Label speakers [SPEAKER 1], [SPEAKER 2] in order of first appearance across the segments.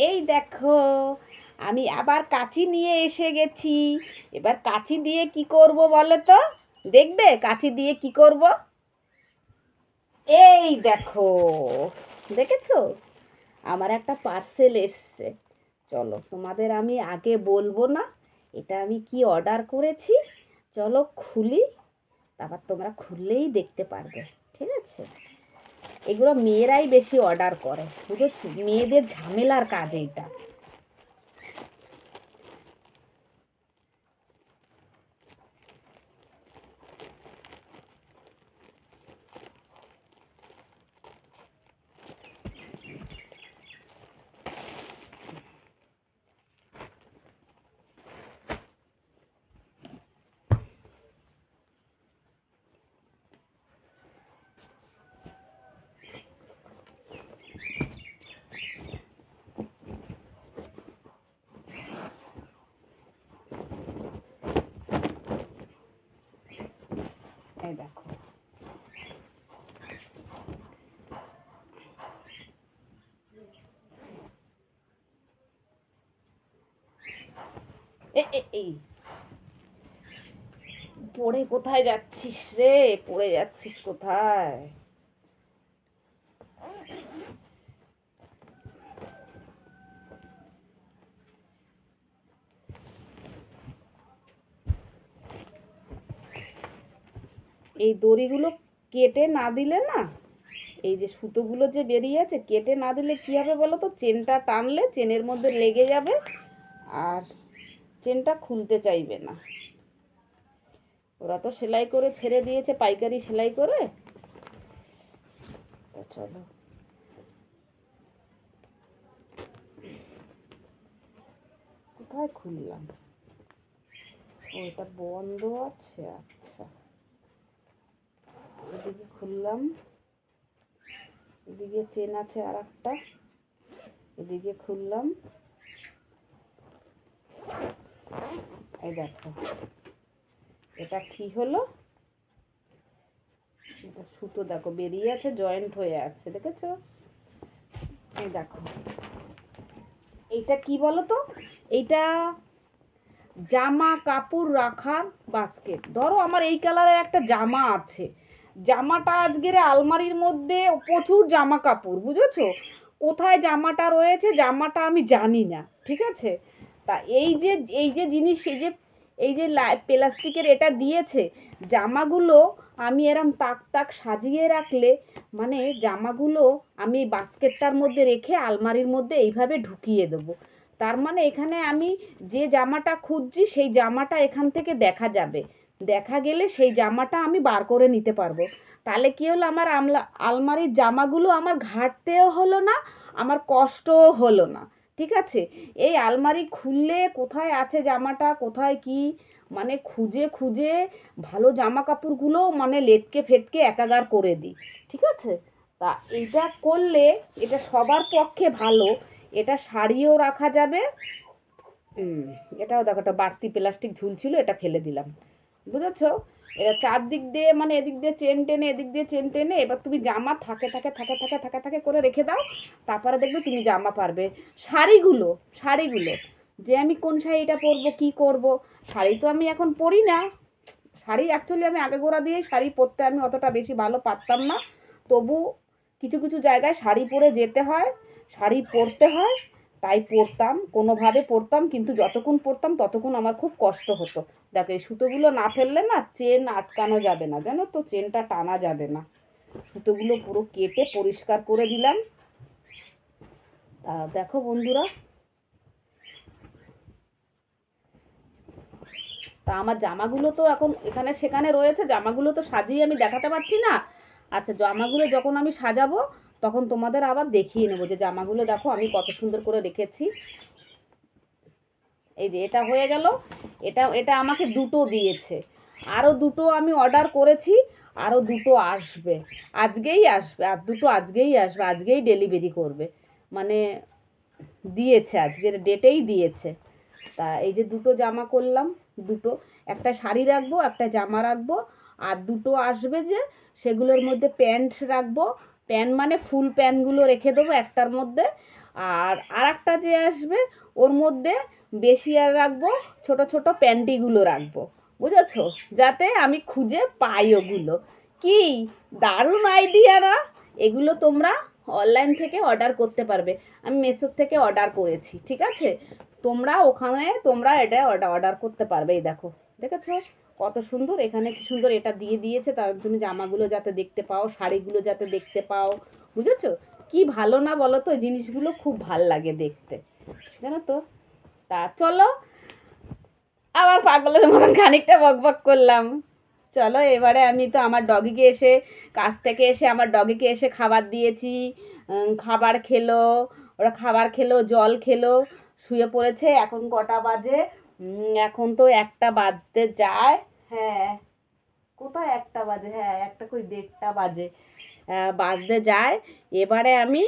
[SPEAKER 1] এই দেখো, আমি আবার কাঁচি নিয়ে এসে গেছি। এবার কাঁচি দিয়ে কি করব বলো তো? দেখবে কাঁচি দিয়ে কি করব? এই দেখো, দেখেছো? আমার একটা পার্সেল এসছে। চলো, তোমাদের আমি আগে বলবো না এটা আমি কি অর্ডার করেছি। চলো খুলি, তারপর তোমরা খুললেই দেখতে পারবে। ঠিক আছে? এগুলো মেয়েরাই বেশি অর্ডার করে, বুঝেছো? মেয়েদের ঝামেলার কাজ এইটা। এই দেখো, এই পড়ে কোথায় যাচ্ছিস রে? পড়ে যাচ্ছিস কোথায়? এই দড়িগুলো কেটে না দিলে না, এই যে সুতোগুলো যে বেরিয়ে আছে কেটে না দিলে কি হবে বলো তো? চেনটা টানলে চেনের মধ্যে লেগে যাবে, আর চেনটা খুলতে চাইবে না। ওরা তো সেলাই করে ছেড়ে দিয়েছে, পাইকারি সেলাই করে। তো চলো, কোথায় খুললাম? ও, এটা বন্ধ আছে। আচ্ছা, এদিকে খুললাম, এদিকে চেন আছে আর একটা, এদিকে খুললাম। এই দেখো, এটা কি হলো? এটা সুতো দেখো বেরিয়ে আছে, জয়েন্ট হয়ে আছে, দেখেছো? এই দেখো, এইটা কি বলো তো? এইটা জামা কাপড় রাখার বাস্কেট। ধরো আমার এই কালারের একটা জামা আছে, জামাটা আজকের আলমারির মধ্যে প্রচুর জামা কাপড়, বুঝেছো? কোথায় জামাটা রয়েছে জামাটা আমি জানি না, ঠিক আছে? তা এই যে জিনিস, এই যে প্লাস্টিকের এটা দিয়েছে, জামাগুলো আমি এরম তাক তাক সাজিয়ে রাখলে, মানে জামাগুলো আমি এই বাস্কেটটার মধ্যে রেখে আলমারির মধ্যে এইভাবে ঢুকিয়ে দেবো। তার মানে এখানে আমি যে জামাটা খুঁজছি সেই জামাটা এখান থেকে দেখা যাবে, দেখা গেলে সেই জামাটা আমি বার করে নিতে পারবো। তাহলে কি হলো, আমার আলমারির জামাগুলো আমার ঘাটতেও হলো না, আমার কষ্টও হলো না। ঠিক আছে? এই আলমারি খুললে কোথায় আছে জামাটা, কোথায় কি, মানে খুঁজে খুঁজে ভালো জামা কাপড়গুলো মানে লেটকে ফেটকে একাগার করে দিই। ঠিক আছে? তা এইটা করলে এটা সবার পক্ষে ভালো। এটা শাড়িও রাখা যাবে। এটাও দেখো, একটা বাড়তি প্লাস্টিক ঝুলছিল, এটা ফেলে দিলাম, বুঝেছো? এটা চারদিক দিয়ে মানে এদিক দিয়ে চেন টেনে এদিক দিয়ে চেন টেনে এবার তুমি জামা থাকে থাকে থাকে থাকে থাকে থাকে করে রেখে দাও। তারপরে দেখবে তুমি জামা পারবে। শাড়িগুলো, শাড়িগুলো যে আমি কোন শাড়িটা পরবো কি করব, শাড়ি তো আমি এখন পরি না। শাড়ি অ্যাকচুয়ালি আমি আগাগোড়া দিয়ে শাড়ি পরতে আমি অতটা বেশি ভালো পারতাম না। তবু কিছু কিছু জায়গায় শাড়ি পরে যেতে হয়, শাড়ি পরতে হয়, তাই পরতাম, কোনোভাবে পরতাম, কিন্তু যতক্ষণ পরতাম ততক্ষণ আমার খুব কষ্ট হতো। দেখো, এই সুতোগুলো না ফেললে না চেন আটকানো যাবে না, জানো তো? চেনটা টানা যাবে না। সুতোগুলো পুরো কেটে পরিষ্কার করে দিলাম। দেখো বন্ধুরা, তা আমার জামাগুলো তো এখন এখানে সেখানে রয়েছে, জামাগুলো তো সাজিয়ে আমি দেখাতে পারছি না। আচ্ছা, জামাগুলো যখন আমি সাজাবো তখন তোমাদের আবার দেখিয়ে নেবো যে জামাগুলো দেখো আমি কত সুন্দর করে রেখেছি। এই যে এটা হয়ে গেল। এটা এটা আমাকে দুটো দিয়েছে, আরও দুটো আমি অর্ডার করেছি, আরও দুটো আসবে। আজকেই আসবে, আর দুটো আজকেই আসবে, আজকেই ডেলিভারি করবে। মানে দিয়েছে, আজকের ডেটেই দিয়েছে। তা এই যে দুটো জামা করলাম, দুটো, একটা শাড়ি রাখবো, একটা জামা রাখবো, আর দুটো আসবে যে সেগুলোর মধ্যে প্যান্ট রাখবো। প্যান্ট মানে ফুল প্যান্টগুলো রেখে দেবো একটার মধ্যে। আর একটা যে আসবে ওর মধ্যে বেশি আর রাখবো, ছোট ছোট প্যান্টিগুলো রাখবো, বুঝেছো, যাতে আমি খুঁজে পাই ওগুলো। কি দারুণ আইডিয়া না? এগুলো তোমরা অনলাইন থেকে অর্ডার করতে পারবে। আমি মেসোর থেকে অর্ডার করেছি, ঠিক আছে? তোমরা ওখানে তোমরা এটা অর্ডার করতে পারবে। এই দেখো, দেখেছো কত সুন্দর, এখানে কি সুন্দর এটা দিয়ে দিয়েছে, তার জন্য জামাগুলো যাতে দেখতে পাও, শাড়িগুলো যাতে দেখতে পাও, বুঝেছো? কি ভালো না বলো তো, জিনিসগুলো খুব ভাল লাগে দেখতে, জানো তো। তা চলো, আবার পাগলের মতন খানিকটা বকবক করলাম। চলো এবারে আমি তো আমার ডগিকে এসে, কাছ থেকে এসে আমার ডগিকে এসে খাবার দিয়েছি। খাবার খেলো, ওরা খাবার খেলো, জল খেলো, শুয়ে পড়েছে। এখন কটা বাজে? এখন তো 1টা বাজতে যায়। হ্যাঁ, কোথায় 1টা বাজে? হ্যাঁ, একটা কই 1:30টা বাজে, বাজতে যায়। এবারে আমি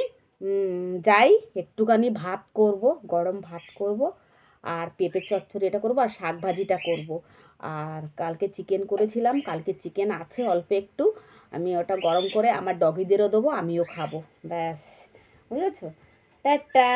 [SPEAKER 1] যাই, একটুখানি ভাত করব, গরম ভাত করব, আর পেঁপে চচ্চড়ি এটা করব, আর শাক ভাজিটা করব। আর কালকে চিকেন করেছিলাম, কালকে চিকেন আছে অল্প একটু, আমি ওটা গরম করে আমার ডগিদেরও দেবো, আমিও খাবো। ব্যাস, বুঝেছো? টাটা।